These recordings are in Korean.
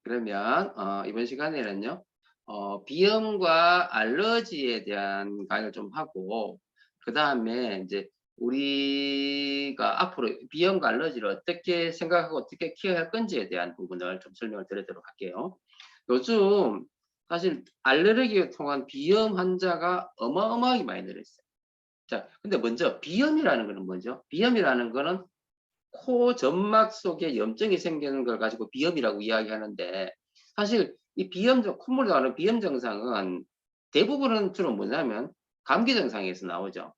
그러면 이번 시간에는요. 비염과 알러지에 대한 강의를 좀 하고 그다음에 이제 우리가 앞으로 비염과 알러지를 어떻게 생각하고 어떻게 케어할 건지에 대한 부분을 좀 설명을 드리도록 할게요. 요즘 사실 알레르기에 통한 비염 환자가 어마어마하게 많이 늘어있어요. 자, 근데 먼저 비염이라는 거는 뭐죠? 비염이라는 거는 코 점막 속에 염증이 생기는 걸 가지고 비염이라고 이야기하는데, 사실 이 비염, 콧물이 나오는 비염 증상은 대부분은 주로 뭐냐면 감기 증상에서 나오죠.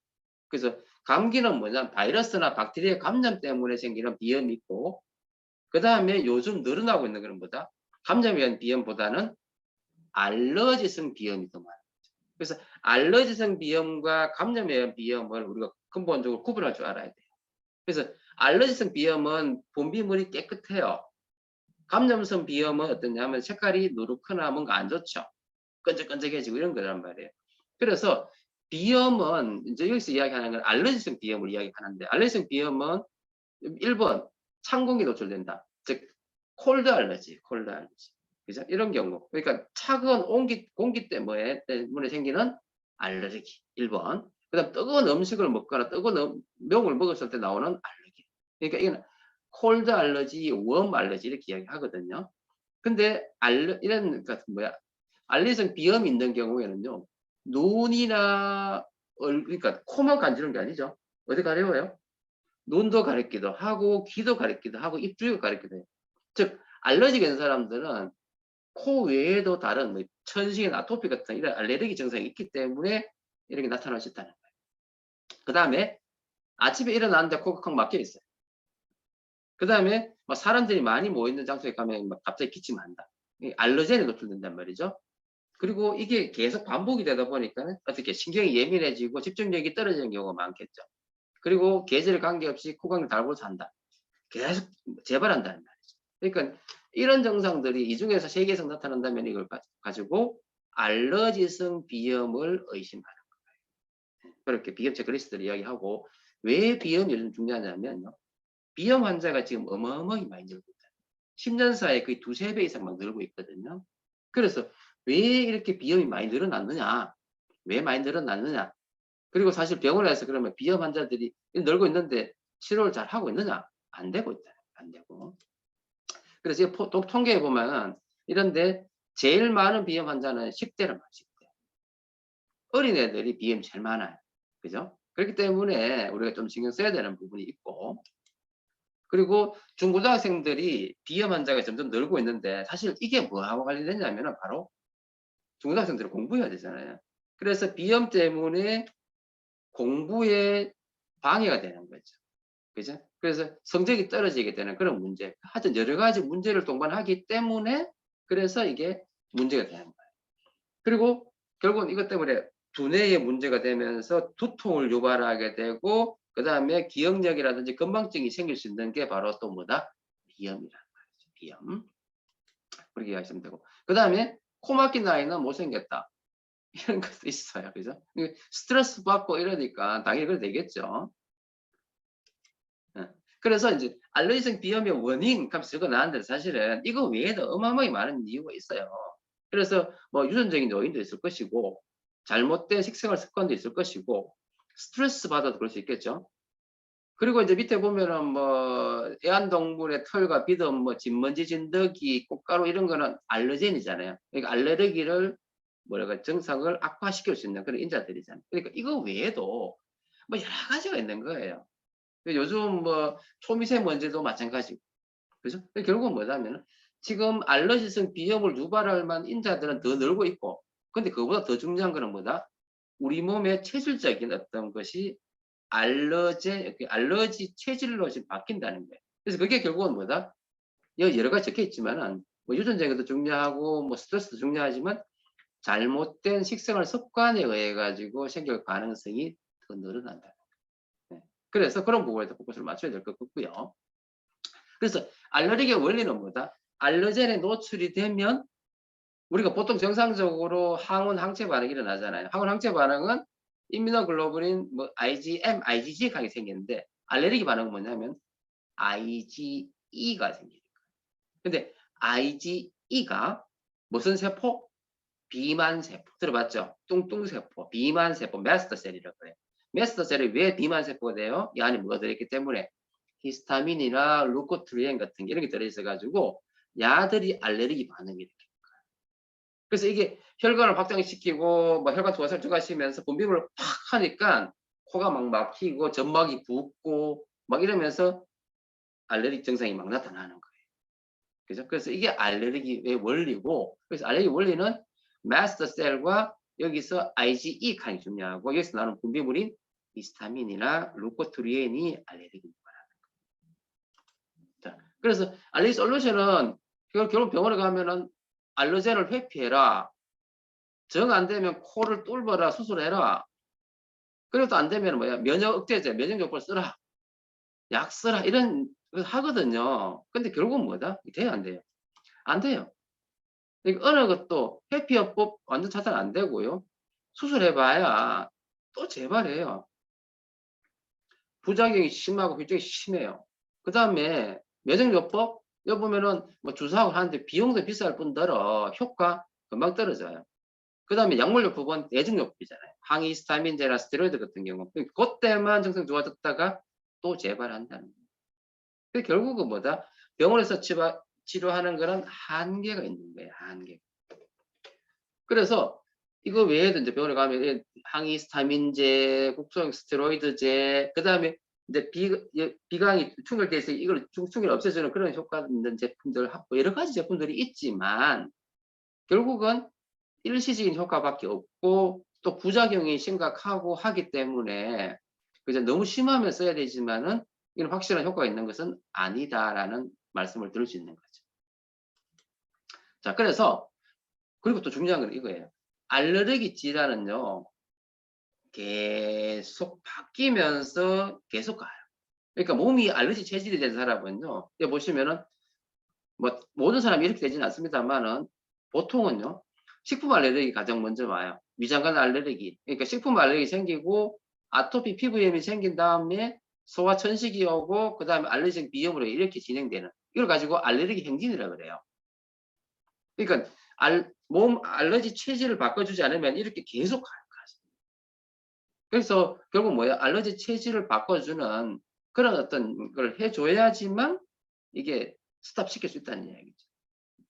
그래서 감기는 뭐냐면 바이러스나 박테리아 감염 때문에 생기는 비염이 있고, 그 다음에 요즘 늘어나고 있는 것은 뭐다? 감염에 의한 비염보다는 알러지성 비염이 더 많아요. 그래서 알러지성 비염과 감염에 의한 비염을 우리가 근본적으로 구분할 줄 알아야 돼요. 그래서 알러지성 비염은 분비물이 깨끗해요. 감염성 비염은 어떠냐면 색깔이 누렇거나 뭔가 안 좋죠. 끈적끈적해지고 이런 거란 말이에요. 그래서 비염은 이제 여기서 이야기하는 건 알러지성 비염을 이야기하는데, 알러지성 비염은 1번 찬 공기 노출된다. 즉 콜드 알러지, 콜드 알러지. 그죠? 이런 경우. 그러니까 차가운 공기 때문에 생기는 알러지. 1번. 그다음 뜨거운 음식을 먹거나 뜨거운 명을 먹었을 때 나오는 알러기. 그러니까 이건 콜드 알러지, 웜 알러지 이렇게 이야기하거든요. 근데 이런 같은 알레르기성 비염이 있는 경우에는요. 눈이나 그러니까 코만 간지는 게 아니죠. 어디 가려워요? 눈도 가렵기도 하고 귀도 가렵기도 하고 입 주위가 가렵기도 해요. 즉 알러지가 있는 사람들은 코 외에도 다른 천식이나 아토피 같은 이런 알레르기 증상이 있기 때문에 이렇게 나타날 수 있다는 거예요. 그 다음에 아침에 일어났는데 코가 콱 막혀 있어요. 그 다음에 사람들이 많이 모이는 장소에 가면 갑자기 기침한다. 알러젠에 노출된단 말이죠. 그리고 이게 계속 반복이 되다 보니까 어떻게 신경이 예민해지고 집중력이 떨어지는 경우가 많겠죠. 그리고 계절 관계없이 코광을 달고 산다. 계속 재발한다는 말이죠. 그러니까 이런 증상들이 이 중에서 3개에서 나타난다면 이걸 가지고 알러지성 비염을 의심하는 거예요. 그렇게 비염 체크리스트를 이야기하고, 왜 비염이 요즘 중요하냐면요. 비염 환자가 지금 어마어마하게 많이 늘고 있다. 10년 사이에 거의 2~3배 이상 막 늘고 있거든요. 그래서 왜 이렇게 비염이 많이 늘어났느냐? 왜 많이 늘어났느냐? 그리고 사실 병원에서 그러면 비염 환자들이 늘고 있는데 치료를 잘 하고 있느냐? 안 되고 있다. 안 되고. 그래서 지금 통계해 보면은 이런데 제일 많은 비염 환자는 10대란 말이에요. 10대. 어린애들이 비염이 제일 많아요. 그죠? 그렇기 때문에 우리가 좀 신경 써야 되는 부분이 있고, 그리고 중고등학생들이 비염 환자가 점점 늘고 있는데, 사실 이게 뭐하고 관련되냐면은 바로 중고등학생들이 공부해야 되잖아요. 그래서 비염 때문에 공부에 방해가 되는 거죠. 그죠? 그래서 성적이 떨어지게 되는 그런 문제. 하여튼 여러 가지 문제를 동반하기 때문에 그래서 이게 문제가 되는 거예요. 그리고 결국은 이것 때문에 두뇌에 문제가 되면서 두통을 유발하게 되고, 그 다음에 기억력이라든지 건망증이 생길 수 있는 게 바로 또 뭐다? 비염이라는 말이죠. 비염. 그렇게 이해하시면 되고. 그 다음에 코 막힌 아이는 못생겼다. 이런 것도 있어요. 그죠? 스트레스 받고 이러니까 당연히 그래 되겠죠. 그래서 이제 알레르기성 비염의 원인 값 적어 놨는데, 사실은 이거 외에도 어마어마하게 많은 이유가 있어요. 그래서 유전적인 요인도 있을 것이고, 잘못된 식생활 습관도 있을 것이고, 스트레스 받아도 그럴 수 있겠죠. 그리고 이제 밑에 보면은 애완동물의 털과 비듬, 진먼지, 진드기, 꽃가루 이런 거는 알러젠이잖아요. 그러니까 알레르기를 증상을 악화시킬 수 있는 그런 인자들이잖아요. 그러니까 이거 외에도 여러 가지가 있는 거예요. 요즘 초미세먼지도 마찬가지고. 그죠? 결국은 뭐냐면 지금 알러지성 비염을 유발할 만한 인자들은 더 늘고 있고, 근데 그거보다 더 중요한 거는 뭐다? 우리 몸의 체질적인 어떤 것이 알러지 체질로 지금 바뀐다는 거예요. 그래서 그게 결국은 뭐다? 여러 가지 적혀 있지만은 유전적인 것도 중요하고 스트레스도 중요하지만 잘못된 식생활 습관에 의해 가지고 생길 가능성이 더 늘어난다. 네. 그래서 그런 부분에 더 포커스를 맞춰야 될 것 같고요. 그래서 알레르기의 원리는 뭐다? 알러젠에 노출이 되면 우리가 보통 정상적으로 항원 항체 반응이 일어나잖아요. 항원 항체 반응은 이뮤노글로불린 IgM, IgG가 생기는데, 알레르기 반응은 뭐냐면 IgE가 생기는 거예요. 근데 IgE E가 무슨 세포? 비만세포. 들어봤죠? 뚱뚱세포, 비만세포, 마스터셀이라고 그래요. 마스터셀이 왜 비만세포가 돼요? 이 안에 뭐가 들어있기 때문에 히스타민이나 루코트리엔 같은 게 이런 게 들어있어가지고 야들이 알레르기 반응이 이렇게. 그래서 이게 혈관을 확장시키고 뭐 혈관 도살증하시면서 분비물을 팍 하니까 코가 막 막히고 점막이 붓고 막 이러면서 알레르기 증상이 막 나타나는 거예요. 그죠? 그래서 이게 알레르기의 원리고, 그래서 알레르기 원리는 마스터셀과 여기서 IgE 칸이 중요하고, 여기서 나오는 분비물인 히스타민이나 루코트리엔이 알레르기 유발하는 거예요. 자, 그래서 알레르기 솔루션은 결국 병원에 가면은 알러젠을 회피해라, 정 안 되면 코를 뚫어라, 수술해라, 그리고 또 안 되면 뭐야, 면역 억제제, 면역요법을 쓰라, 약 쓰라, 이런 걸 하거든요. 근데 결국은 뭐다? 돼요, 안 돼요? 안 돼요. 어느 것도 회피요법 완전 차단 안 되고요. 수술해봐야 또 재발해요. 부작용이 심하고 효증이 심해요. 그 다음에 면역요법 여기 보면은 뭐 주사하고 하는데 비용도 비쌀 뿐더러 효과 금방 떨어져요. 그 다음에 약물요법은 내증요법이잖아요. 항히스타민제나 스테로이드 같은 경우 그때만 증상 좋아졌다가 또 재발한다는 거예요. 결국은 뭐다? 병원에서 치료하는 거는 한계가 있는 거예요. 한계. 그래서 이거 외에도 이제 병원에 가면 항히스타민제, 국소형 스테로이드제, 그 다음에 이제 비강이 충혈돼 있어 이걸 충혈 없애주는 그런 효과 있는 제품들, 여러 가지 제품들이 있지만 결국은 일시적인 효과밖에 없고 또 부작용이 심각하고 하기 때문에 그저 너무 심하면 써야 되지만은 이런 확실한 효과가 있는 것은 아니다라는 말씀을 드릴 수 있는 거죠. 자, 그래서 그리고 또 중요한 건 이거예요. 알레르기 질환은요, 계속 바뀌면서 계속 가요. 그러니까 몸이 알레르기 체질이 된 사람은요, 여기 보시면은 뭐 모든 사람이 이렇게 되지는 않습니다만은 보통은요, 식품 알레르기 가장 먼저 와요. 위장관 알레르기. 그러니까 식품 알레르기 생기고 아토피 피부염이 생긴 다음에 소화 천식이 오고 그 다음에 알레르기 비염으로 이렇게 진행되는, 이걸 가지고 알레르기 행진이라고 그래요. 그러니까 몸 알레르기 체질을 바꿔주지 않으면 이렇게 계속 가요. 그래서 결국 뭐야? 알레르기 체질을 바꿔주는 그런 어떤 걸 해줘야지만 이게 스탑시킬 수 있다는 이야기죠.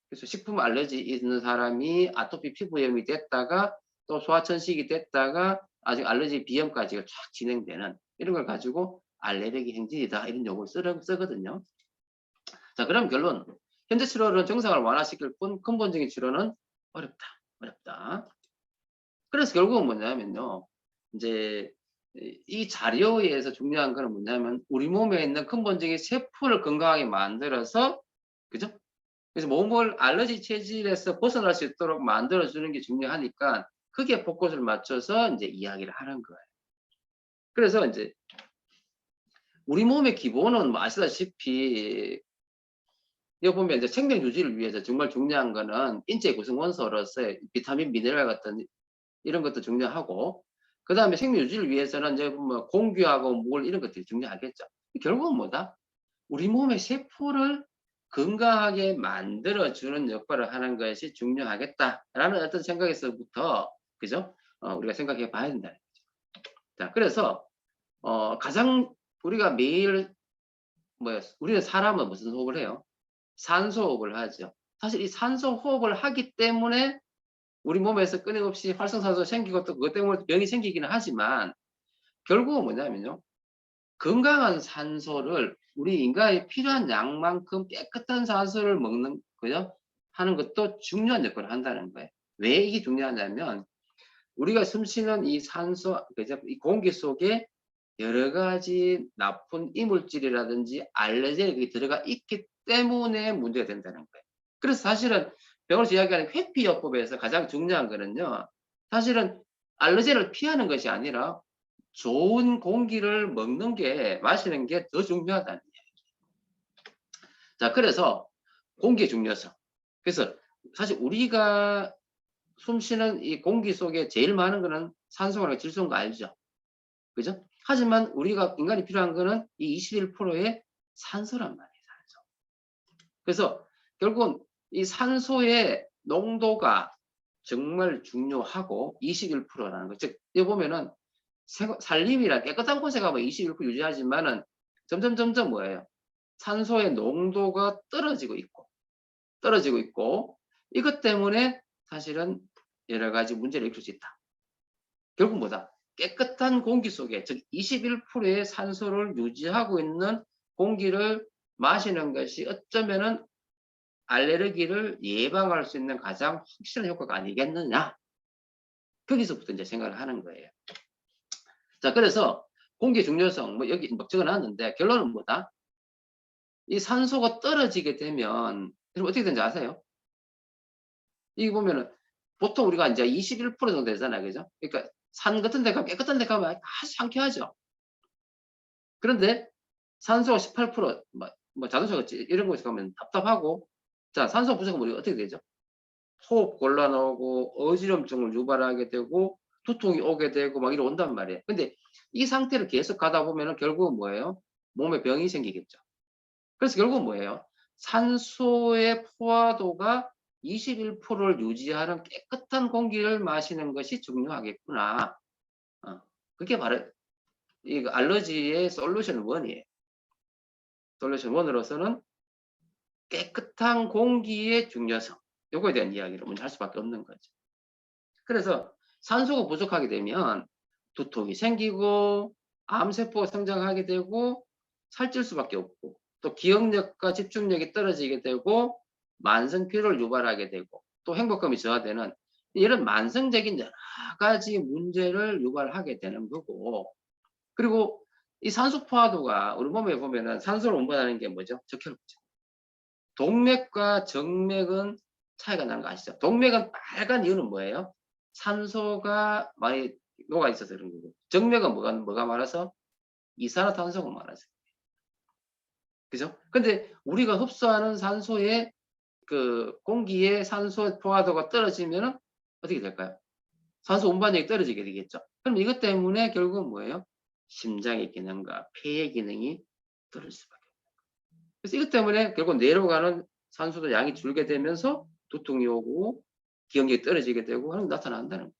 그래서 식품 알레르기 있는 사람이 아토피 피부염이 됐다가 또 소화천식이 됐다가 아직 알레르기 비염까지 쫙 진행되는 이런 걸 가지고 알레르기 행진이다 이런 용어를 쓰거든요. 자, 그럼 결론. 현재 치료는 증상을 완화시킬 뿐 근본적인 치료는 어렵다. 그래서 결국은 뭐냐면요. 이제 이 자료에 의해서 중요한 거는 뭐냐면 우리 몸에 있는 근본적인 세포를 건강하게 만들어서, 그죠? 그래서 몸을 알레르기 체질에서 벗어날 수 있도록 만들어주는 게 중요하니까 그게 포커스를 맞춰서 이제 이야기를 하는 거예요. 그래서 이제 우리 몸의 기본은 뭐 아시다시피 여기 보면 이제 생명 유지를 위해서 정말 중요한 거는 인체 구성 원소로서의 비타민, 미네랄 같은 이런 것도 중요하고, 그 다음에 생명 유지를 위해서는 이제 뭐 공기하고 물 이런 것들이 중요하겠죠. 결국은 뭐다? 우리 몸의 세포를 건강하게 만들어주는 역할을 하는 것이 중요하겠다라는 어떤 생각에서부터, 그죠? 우리가 생각해 봐야 된다는 거죠. 자, 그래서, 가장 우리가 매일, 우리는 사람은 무슨 호흡을 해요? 산소 호흡을 하죠. 사실 이 산소 호흡을 하기 때문에 우리 몸에서 끊임없이 활성산소 생기고 또 그것 때문에 병이 생기기는 하지만 결국은 뭐냐면요. 건강한 산소를 우리 인간에 필요한 양만큼 깨끗한 산소를 먹는, 그죠? 하는 것도 중요한 역할을 한다는 거예요. 왜 이게 중요하냐면 우리가 숨쉬는 이 산소, 그죠? 이 공기 속에 여러 가지 나쁜 이물질이라든지 알레르기 들어가 있기 때문에 문제가 된다는 거예요. 그래서 사실은 병원에서 이야기하는 회피요법에서 가장 중요한 거는요. 사실은 알레르기를 피하는 것이 아니라 좋은 공기를 먹는 게, 마시는 게 더 중요하다는 이야기예요. 자, 그래서 공기의 중요성. 그래서 사실 우리가 숨쉬는 이 공기 속에 제일 많은 거는 산소랑 질소인 거 알죠? 그죠? 하지만 우리가 인간이 필요한 거는 이 21%의 산소란 말이에요. 산소. 그래서 결국은 이 산소의 농도가 정말 중요하고 21%라는 거. 즉, 여기 보면은 산림이라 깨끗한 곳에 가면 21% 유지하지만은 점점 뭐예요? 산소의 농도가 떨어지고 있고 이것 때문에 사실은 여러 가지 문제를 일으킬 수 있다. 결국 뭐다? 깨끗한 공기 속에 즉 21%의 산소를 유지하고 있는 공기를 마시는 것이 어쩌면은 알레르기를 예방할 수 있는 가장 확실한 효과가 아니겠느냐. 거기서부터 이제 생각을 하는 거예요. 자, 그래서 공기 중요성 뭐 여기 막 적어놨는데 결론은 뭐다? 이 산소가 떨어지게 되면 여러분 어떻게 되는지 아세요? 이기 보면은 보통 우리가 이제 21% 정도 되잖아요, 그죠? 그러니까 산 같은 데 가면 깨끗한 데 가면 아주 상쾌하죠. 그런데 산소가 18%, 뭐 자동차 이런 곳에 가면 답답하고, 자, 산소 부족하면 우리가 어떻게 되죠? 호흡 곤란하고 어지럼증을 유발하게 되고 두통이 오게 되고 막 이러 온단 말이에요. 근데 이 상태를 계속 가다 보면은 결국은 뭐예요? 몸에 병이 생기겠죠. 그래서 결국은 뭐예요? 산소의 포화도가 21%를 유지하는 깨끗한 공기를 마시는 것이 중요하겠구나. 그게 바로 이 알러지의 솔루션 1이에요. 솔루션 1으로서는 깨끗한 공기의 중요성, 요거에 대한 이야기를 먼저 할 수밖에 없는 거죠. 그래서 산소가 부족하게 되면 두통이 생기고 암세포가 성장하게 되고 살찔 수밖에 없고 또 기억력과 집중력이 떨어지게 되고 만성 피로를 유발하게 되고 또 행복감이 저하되는 이런 만성적인 여러 가지 문제를 유발하게 되는 거고, 그리고 이 산소 포화도가 우리 몸에 보면은 산소를 운반하는 게 뭐죠? 적혈구죠. 동맥과 정맥은 차이가 나는 거 아시죠? 동맥은 빨간 이유는 뭐예요? 산소가 많이 녹아 있어서 그런 거고, 정맥은 뭐가 많아서 이산화탄소가 많아서. 그죠? 근데 우리가 흡수하는 산소의 그 공기의 산소 포화도가 떨어지면은 어떻게 될까요? 산소 운반력이 떨어지게 되겠죠. 그럼 이것 때문에 결국은 뭐예요? 심장의 기능과 폐의 기능이 떨어질 수밖에 없어요. 그래서 이것 때문에 결국 뇌로 가는 산소도 양이 줄게 되면서 두통이 오고 기억력이 떨어지게 되고 하는 게 나타난다는 거죠.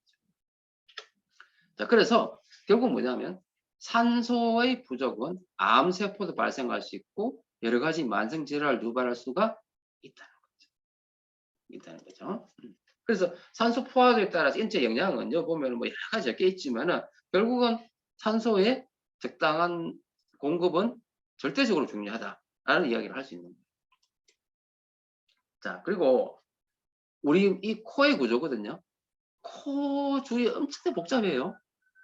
자, 그래서 결국 뭐냐면 산소의 부족은 암세포도 발생할 수 있고 여러 가지 만성 질환을 유발할 수가 있다는 거죠. 그래서 산소 포화도에 따라서 인체 영양은요 보면 뭐 여러 가지 적혀 있지만은 결국은 산소의 적당한 공급은 절대적으로 중요하다라는 이야기를 할 수 있는 거예요. 자, 그리고 우리 이 코의 구조거든요. 코 주위에 엄청 복잡해요.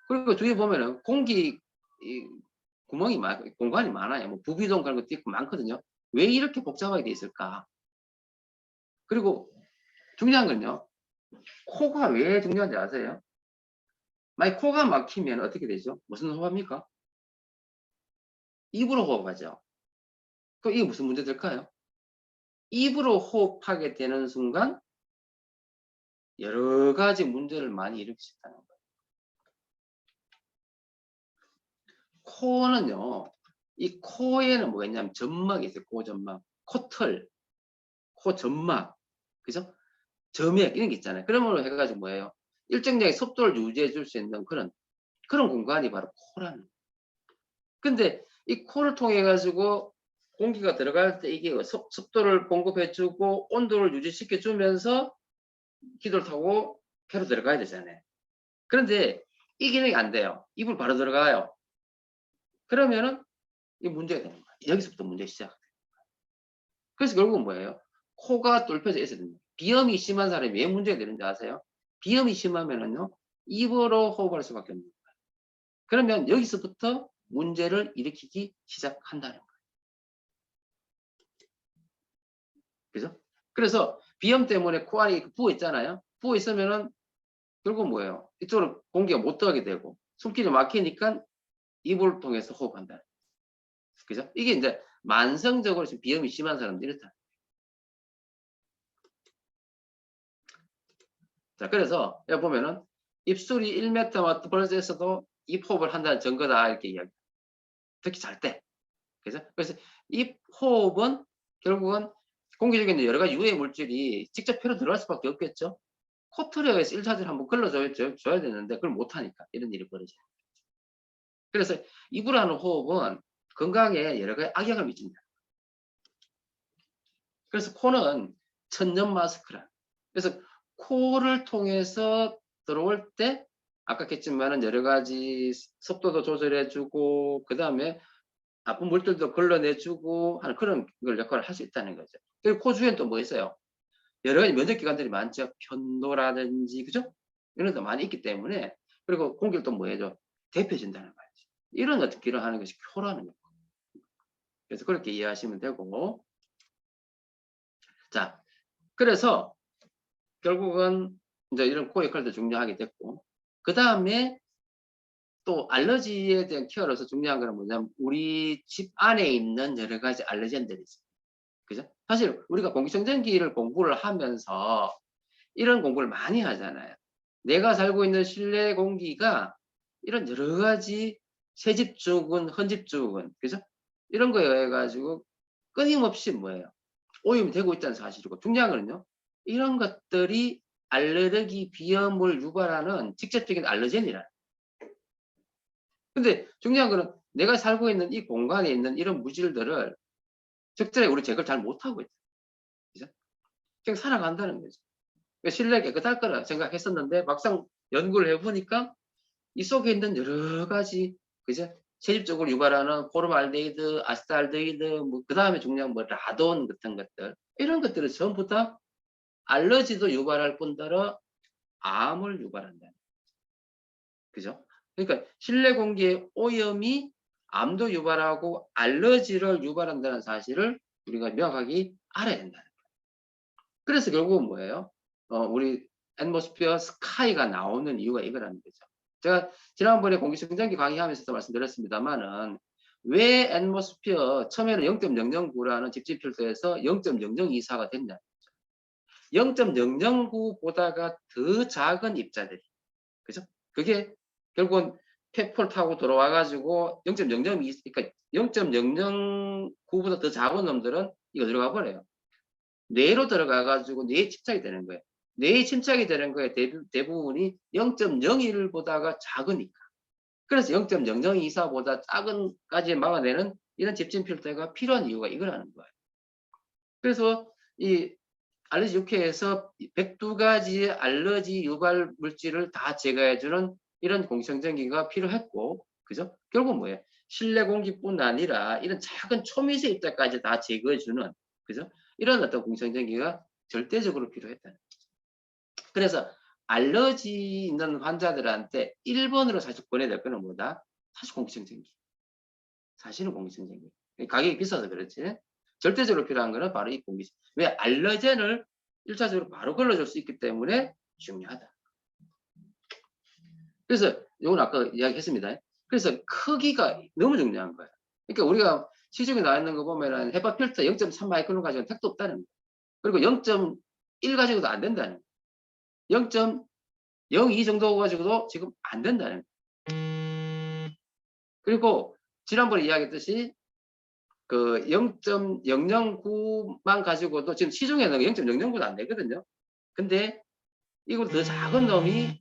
그리고 주위에 보면은 공기 구멍이 공간이 많아요. 뭐 부비동 그런 것도 있고 많거든요. 왜 이렇게 복잡하게 돼 있을까? 그리고 중요한 건요. 코가 왜 중요한지 아세요? 만약 코가 막히면 어떻게 되죠? 무슨 호흡합니까? 입으로 호흡하죠. 그럼 이게 무슨 문제 될까요? 입으로 호흡하게 되는 순간 여러 가지 문제를 많이 일으킬 수 있다는 거예요. 코는요, 이 코에는 뭐가 있냐면 점막이 있어요. 코점막, 코털, 코점막, 그죠? 점액 이런 게 있잖아요. 그런 걸로 해가지고 뭐예요? 일정량의 습도를 유지해 줄 수 있는 그런 공간이 바로 코라는 거예요. 근데 이 코를 통해 가지고 공기가 들어갈 때 이게 습도를 공급해 주고 온도를 유지시켜 주면서 기도를 타고 폐로 들어가야 되잖아요. 그런데 이 기능이 안 돼요. 입을 바로 들어가요. 그러면은 이 문제가 되는 거예요. 여기서부터 문제 시작. 그래서 결국은 뭐예요? 코가 뚫혀져 있어야 됩니다. 비염이 심한 사람이 왜 문제가 되는지 아세요? 비염이 심하면은요, 입으로 호흡할 수밖에 없는 거예요. 그러면 여기서부터 문제를 일으키기 시작한다는 거예요. 그죠? 그래서 비염 때문에 코 안에 부어 있잖아요. 부어 있으면은 결국 뭐예요? 이쪽으로 공기가 못 들어가게 되고 숨길이 막히니까 입을 통해서 호흡한다. 그죠? 이게 이제 만성적으로 지금 비염이 심한 사람들이 이렇다. 자, 그래서 여기 보면은 입술이 1m와 벌어져 있어도 입 호흡을 한다는 증거다 이렇게 이야기. 특히 잘 때. 그죠? 그래서 입 호흡은 결국은 공기 중에 있는 여러 가지 유해 물질이 직접 폐로 들어갈 수밖에 없겠죠. 코트레어에서 1차적으로 한번 걸러줘야 되는데 그걸 못하니까 이런 일이 벌어져요. 그래서 입으로 하는 호흡은 건강에 여러 가지 악영향을 미친다. 그래서 코는 천연 마스크라. 그래서 코를 통해서 들어올 때 아까 했지만은 여러 가지 습도도 조절해주고 그 다음에 나쁜 물질도 걸러내주고 하는 그런 걸 역할을 할 수 있다는 거죠. 그리고 코 주위엔 또 뭐 있어요? 여러 가지 면역기관들이 많죠. 편도라든지 그죠? 이런 것도 많이 있기 때문에 그리고 공기를 또 뭐 해줘? 대표진다는 거죠. 이런 어떤 기를 하는 것이 코라는 거예요. 그래서 그렇게 이해하시면 되고 자 그래서 결국은 이제 이런 코 역할도 중요하게 됐고 그 다음에 또 알러지에 대한 케어로서 중요한 거는 뭐냐면 우리 집 안에 있는 여러 가지 알러젠들이 있어요. 그죠? 사실 우리가 공기청정기를 공부를 하면서 이런 공부를 많이 하잖아요. 내가 살고 있는 실내 공기가 이런 여러 가지 세집주군, 헌집주군, 그죠? 이런 거에 의해 가지고 끊임없이 뭐예요? 오염이 되고 있다는 사실이고 중요한 거는요. 이런 것들이 알레르기 비염을 유발하는 직접적인 알러젠이라. 근데 중요한 거는 내가 살고 있는 이 공간에 있는 이런 물질들을 적절하게 우리 제거를 잘 못하고 있다. 그죠? 그냥 살아간다는 거죠. 실내 깨끗할 거라 생각했었는데 막상 연구를 해보니까 이 속에 있는 여러 가지 그죠? 세집적으로 유발하는 포름알데히드, 아세트알데히드, 뭐 그 다음에 중요한 뭐 라돈 같은 것들 이런 것들은 전부 다 알러지도 유발할 뿐더러 암을 유발한다. 그죠? 그러니까 실내 공기의 오염이 암도 유발하고 알러지를 유발한다는 사실을 우리가 명확하게 알아야 된다는 거예요. 그래서 결국은 뭐예요? 우리 앰모스피어 스카이가 나오는 이유가 이거라는 거죠. 제가 지난번에 공기청정기 강의하면서도 말씀드렸습니다만은 왜 앰모스피어 처음에는 0.009라는 집지 필터에서 0.002사가 됐냐? 0.009보다가 더 작은 입자들이 그죠? 그게 결국은 폐포를 타고 들어와가지고 0.002, 그러니까 0.009보다 더 작은 놈들은 이거 들어가 버려요. 뇌로 들어가가지고 뇌에 침착이 되는 거예요. 뇌에 침착이 되는 거에 대부분이 0.01보다가 작으니까. 그래서 0.0024보다 작은까지 막아내는 이런 집진 필터가 필요한 이유가 이거라는 거예요. 그래서 이 알러지 6회에서 102가지 알러지 유발 물질을 다 제거해주는 이런 공기청정기가 필요했고, 그죠? 결국 뭐예요? 실내 공기뿐 아니라 이런 작은 초미세 입자까지 다 제거해주는, 그죠? 이런 어떤 공기청정기가 절대적으로 필요했다는 거죠. 그래서 알러지 있는 환자들한테 1번으로 사실 보내야 될 거는 뭐다? 사실 공기청정기. 사실은 공기청정기. 가격이 비싸서 그렇지. 절대적으로 필요한 거는 바로 이 공기. 왜 알러젠을 1차적으로 바로 걸러줄 수 있기 때문에 중요하다. 그래서 이건 아까 이야기했습니다. 그래서 크기가 너무 중요한 거예요. 그러니까 우리가 시중에 나와 있는 거 보면은 헤파 필터 0.3 마이크론 가지고는 택도 없다는 거예요. 그리고 0.1 가지고도 안 된다는 거예요. 0.02 정도 가지고도 지금 안 된다는 거예요. 그리고 지난번에 이야기했듯이 그 0.009만 가지고도 지금 시중에는 0.009도 안 되거든요. 근데 이걸 더 작은 놈이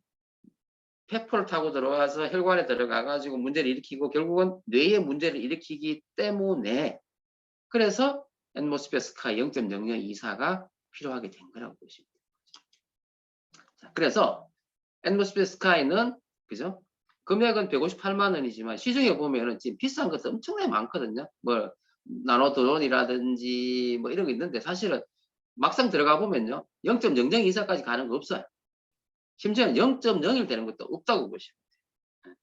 폐포를 타고 들어와서 혈관에 들어가 가지고 문제를 일으키고 결국은 뇌에 문제를 일으키기 때문에 그래서 앰모스피어 스카이 0.0024가 필요하게 된 거라고 보시면 됩니다. 그래서 앰모스피어 스카이는 그죠? 금액은 158만 원이지만 시중에 보면은 지금 비싼 것도 엄청나게 많거든요. 뭐 나노드론이라든지 뭐 이런 거 있는데 사실은 막상 들어가 보면요. 0.0024까지 가는 거 없어요. 심지어는 0.01 되는 것도 없다고 보시면 돼요.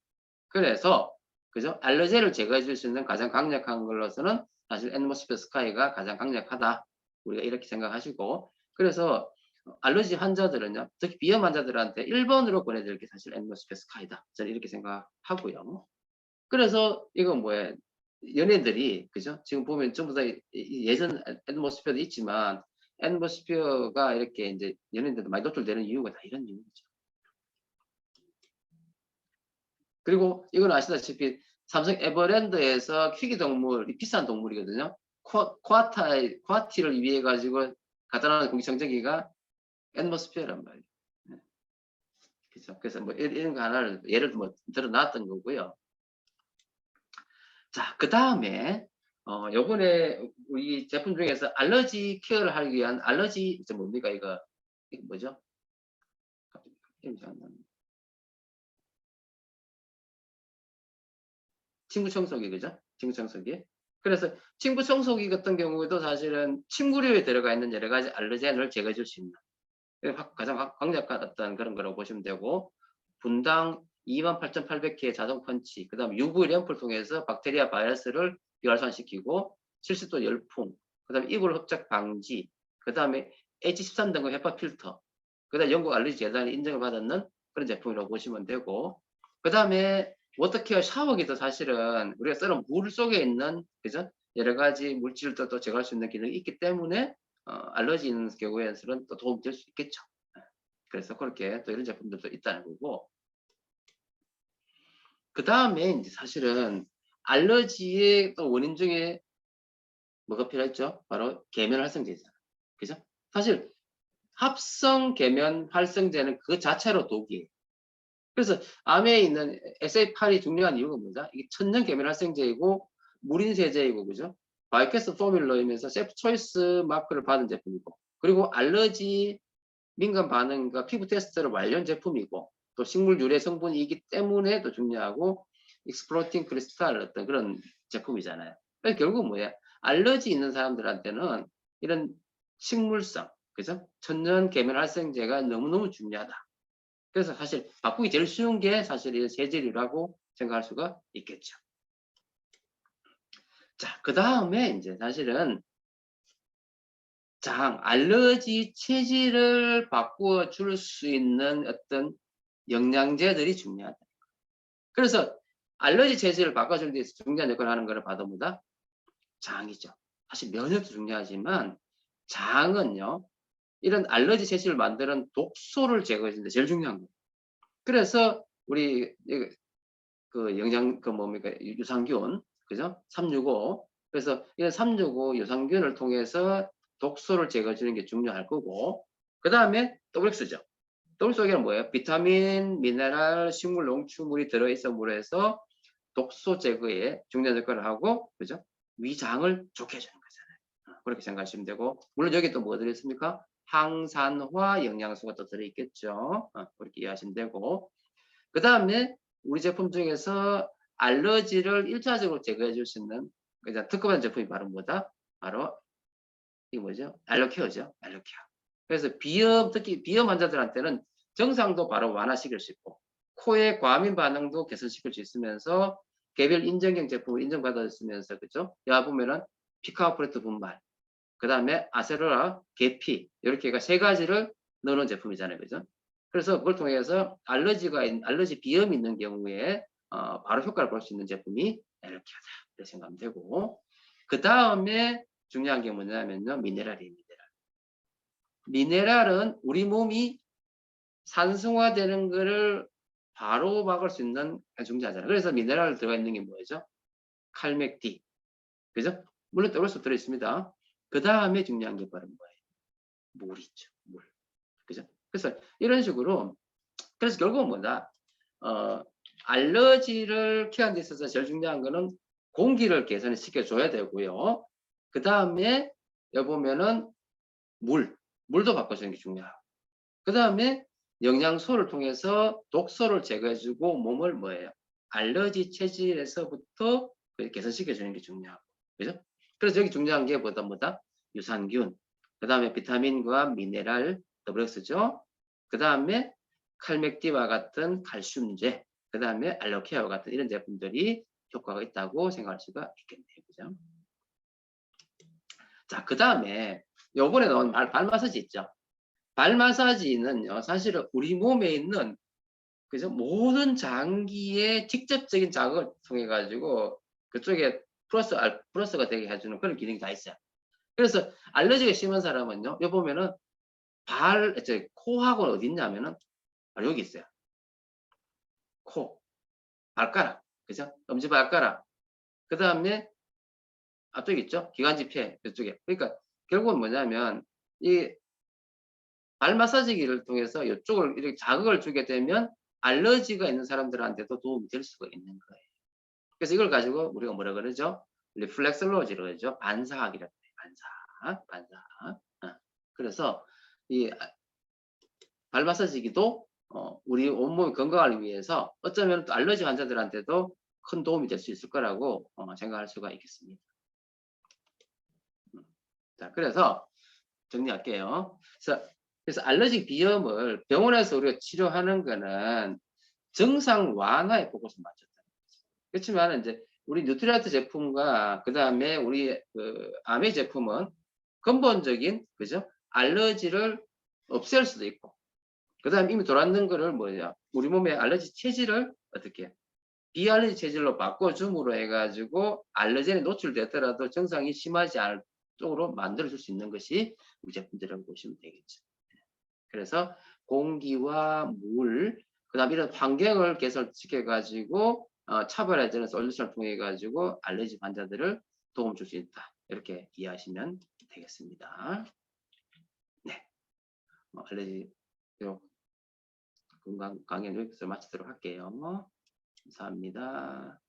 그래서 그죠? 알러제를 제거해 줄 수 있는 가장 강력한 걸로서는 사실 앰모스피어 스카이가 가장 강력하다. 우리가 이렇게 생각하시고 그래서 알러지 환자들은요. 특히 비염 환자들한테 1번으로 보내드릴 게 사실 앰모스피어 스카이다. 저는 이렇게 생각하고요. 그래서 이건 뭐예요? 연예인들이 그죠? 지금 보면 전부 다 예전 앰모스피어도 있지만 앰모스피어가 이렇게 이제 연예인들도 많이 노출되는 이유가 다 이런 이유죠. 그리고 이건 아시다시피 삼성 에버랜드에서 희귀 동물, 비싼 동물이거든요. 쿼티를 위해 가지고 갖다 놓은 공기청정기가 앰모스피어란 말이에요. 네. 그죠? 그래서 뭐 이런 거 하나를 예를 뭐 들어 놨던 거고요. 자, 그 다음에 요번에 우리 제품 중에서 알러지 케어를 하기 위한 알러지 뭡니까 이거 뭐죠? 이름이 안 나네. 침구 청소기, 그죠? 침구 청소기. 그래서 침구 청소기 같은 경우에도 사실은 침구류에 들어가 있는 여러 가지 알러젠을 제거해 줄 수 있는 가장 강력한 그런 거라고 보시면 되고, 분당 28,800개의 자동 펀치, 그 다음에 UV 램프를 통해서 박테리아 바이러스를 비활성시키고, 실습도 열풍, 그 다음에 이불 흡착 방지, 그 다음에 H13 등급 헤파 필터, 그 다음에 영국 알러지 재단이 인정을 받았는 그런 제품이라고 보시면 되고, 그 다음에 워터케어 샤워기도 사실은 우리가 쓰는 물 속에 있는, 그죠? 여러 가지 물질도 또 제거할 수 있는 기능이 있기 때문에 알러지 있는 경우에는 또 도움 될 수 있겠죠. 그래서 그렇게 또 이런 제품들도 있다는 거고, 그 다음에 이제 사실은 알러지의 또 원인 중에 뭐가 필요했죠? 바로 계면 활성제잖아요. 그죠? 사실 합성 계면 활성제는 그 자체로 독이에요. 그래서 암에 있는 SA8이 중요한 이유가 뭐죠? 이게 천연 계면 활성제이고 무린 세제이고, 그죠? 바이캐스 포뮬러이면서 셰프 초이스 마크를 받은 제품이고, 그리고 알러지 민감 반응과 피부 테스트를 완료한 제품이고, 또 식물 유래 성분이기 때문에 또 중요하고, 익스플로팅 크리스탈 어떤 그런 제품이잖아요. 그래서 결국 뭐야? 알러지 있는 사람들한테는 이런 식물성, 그죠? 천연 계면 활성제가 너무너무 중요하다. 그래서 사실 바꾸기 제일 쉬운 게 사실 이 세제류라고 생각할 수가 있겠죠. 자, 그 다음에 이제 사실은 알러지 체질을 바꾸어 줄 수 있는 어떤 영양제들이 중요하다. 그래서 알러지 체질을 바꿔주는 데 있어서 중요한 역할을 하는 거를 봐도 뭐다? 장이죠. 사실 면역도 중요하지만 장은요, 이런 알러지 체질을 만드는 독소를 제거해주는 데 제일 중요한 거예요. 그래서 우리 그 영양 그 뭡니까 유산균, 그죠? 365. 그래서 이런 365 유산균을 통해서 독소를 제거해 주는 게 중요할 거고, 그 다음에 WX죠. WX에는 뭐예요? 비타민, 미네랄, 식물 농축물이 들어있어 물에서 독소 제거에 중요한 역할을 하고, 그죠? 위장을 좋게 해주는 거잖아요. 그렇게 생각하시면 되고, 물론 여기 또 뭐가 들어있습니까? 항산화 영양소가 또 들어있겠죠. 그렇게 이해하시면 되고, 그 다음에 우리 제품 중에서 알러지를 1차적으로 제거해 줄 수 있는 특허받은 제품이 바로 뭐다? 바로 이게 뭐죠? 알로케어죠. 알로케어. 그래서 비염, 특히 비염 환자들한테는 증상도 바로 완화시킬 수 있고, 코의 과민 반응도 개선시킬 수 있으면서 개별 인정형 제품을 인정받았으면서, 그죠? 야 보면은 피카오프레트 분말, 그 다음에 아세로라, 계피, 이렇게가 세 가지를 넣어놓은 제품이잖아요, 그죠? 그래서 그걸 통해서 알러지 비염이 있는 경우에 바로 효과를 볼 수 있는 제품이 엘로키아다 이렇게 생각하면 되고, 그 다음에 중요한 게 뭐냐면요, 미네랄이에요. 미네랄은 우리 몸이 산성화되는 거를 바로 막을 수 있는 중자잖아요. 그래서 미네랄 들어가 있는 게 뭐죠? 칼맥디, 그죠? 물론 또올수 들어있습니다. 그 다음에 중요한 게 바로 뭐예요? 물이죠, 물. 그죠? 그래서 이런 식으로, 그래서 결국은 뭐다? 알러지를 케어하는 데 있어서 제일 중요한 거는 공기를 개선을 시켜줘야 되고요. 그 다음에 여기 보면은 물도 바꿔주는 게 중요하고, 그 다음에 영양소를 통해서 독소를 제거해주고 몸을 뭐예요? 알러지 체질에서부터 개선시켜주는 게 중요하고, 그죠? 그래서 여기 중요한 게 뭐다? 유산균, 그 다음에 비타민과 미네랄, WX죠. 그 다음에 칼맥디와 같은 칼슘제, 그 다음에 알로케아와 같은 이런 제품들이 효과가 있다고 생각할 수가 있겠네요. 그죠? 자, 그 다음에 요번에 나온 발 마사지 있죠. 발 마사지는요, 사실은 우리 몸에 있는, 그죠? 모든 장기의 직접적인 자극을 통해 가지고 그쪽에 플러스가 되게 해주는 그런 기능이 다 있어요. 그래서 알러지가 심한 사람은요, 여기 보면은 코하고 어디 있냐면은 바로 여기 있어요. 코, 발가락, 그죠? 엄지발가락. 그 다음에 앞쪽에 있죠? 기관지 폐 이쪽에. 그러니까 결국은 뭐냐면 이 발 마사지기를 통해서 이쪽을 이렇게 자극을 주게 되면 알러지가 있는 사람들한테도 도움이 될 수가 있는 거예요. 그래서 이걸 가지고 우리가 뭐라 그러죠? 리플렉설로지라고 그러죠. 반사학이라고 해요. 반사. 어. 그래서 이 발 마사지기도 우리 온몸 건강을 위해서 어쩌면 또 알러지 환자들한테도 큰 도움이 될 수 있을 거라고 생각할 수가 있겠습니다. 자, 그래서 정리할게요. 그래서 알러지 비염을 병원에서 우리가 치료하는 거는 증상 완화에 포커스 맞췄다. 그렇지만 이제 우리 뉴트리아트 제품과 그 다음에 우리 그 아메 제품은 근본적인 그죠? 알러지를 없앨 수도 있고, 그 다음에 이미 돌았는 거를 뭐냐, 우리 몸의 알러지 체질을 어떻게 비알러지 체질로 바꿔줌으로 해가지고 알러젠에 노출되더라도 증상이 심하지 않을 쪽으로 만들어줄 수 있는 것이 우리 제품들이라고 보시면 되겠죠. 그래서 공기와 물, 그 다음에 이런 환경을 개선시켜가지고 차별화되는 솔루션을 통해 가지고 알레르기 환자들을 도움 줄 수 있다. 이렇게 이해하시면 되겠습니다. 네, 알레르기 건강 강의를 여기서 마치도록 할게요. 감사합니다.